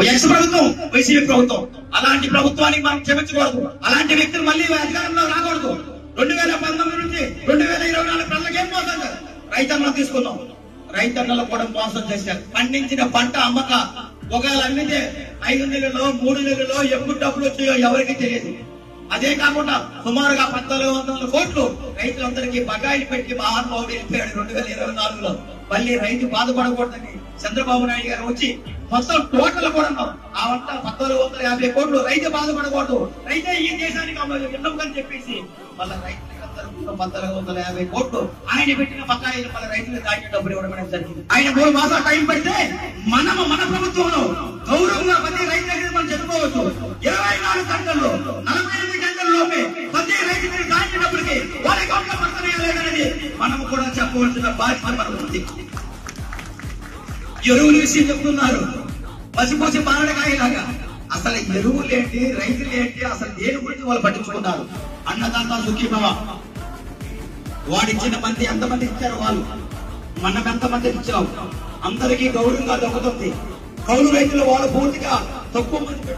X ప్రభుత్వం, YCP ప్రభుత్వం. అలాంటి ప్రభుత్వానికి మనం క్షమించకూడదు. అలాంటి వ్యక్తులు మళ్ళీ అధికారంలో రాకూడదు. 2019 నుంచి 2024 ప్రజలకు ఏం మోసం చేశారు? రైతన్నలు తీసుకున్నాం, రైతన్నలు కూడా మోసం చేశారు. పండించిన పంట అమ్మక ఒకవేళ అమ్మితే 5 నెలల్లో 3 నెలల్లో ఎప్పుడు డబ్బులు వచ్చాయో ఎవరికి తెలియదు. అదే కాకుండా సుమారుగా 1400 కోట్లు రైతులందరికీ బకాయిలు పెట్టి మహానుభావుడు వెళ్ళిపోయాడు 2024లో. మళ్ళీ రైతు బాధపడకూడదని చంద్రబాబు నాయుడు గారు వచ్చి మొత్తం టోటల్ కూడా ఆ వంట 1450 కోట్లు రైతు బాధపడకూడదు, రైతే ఈ దేశానికి విన్నపని చెప్పేసి మళ్ళీ రైతులకు 1450 కోట్లు ఆయన పెట్టిన బకాయిలు మళ్ళీ రైతులు దాటి డబ్బులు ఇవ్వడం జరిగింది. ఆయన 3 మాసాలు టైం పెడితే మన ప్రభుత్వంలో గౌరవంగా ప్రతి రైతు దగ్గర మనం చెప్పుకోవచ్చు. 24 గంటల్లో 48 గంటల్లోపే ప్రతి రైతు దగ్గర దాటినప్పటికీ వాళ్ళ అకౌంట్లో పడుతున్నాయనేది మనం కూడా చెప్పవలసిన బాధ్యత మనకు ఉంది. ఎరువుల విషయం చెప్తున్నారు, పసిపోసి మారడకాయలాగా. అసలు ఎరువులేంటి, రైతులేంటి, అసలు దేని గురించి వాళ్ళు పట్టించుకున్నారు? అన్నదాత సుఖీభవ వాడిచ్చిన మంది ఎంతమంది ఇచ్చారు? వాళ్ళు మనం ఎంతమంది ఇచ్చాం? అందరికీ గౌరవంగా దొరుకుతుంది. కౌలు రైతులు వాళ్ళు పూర్తిగా తక్కువ మంది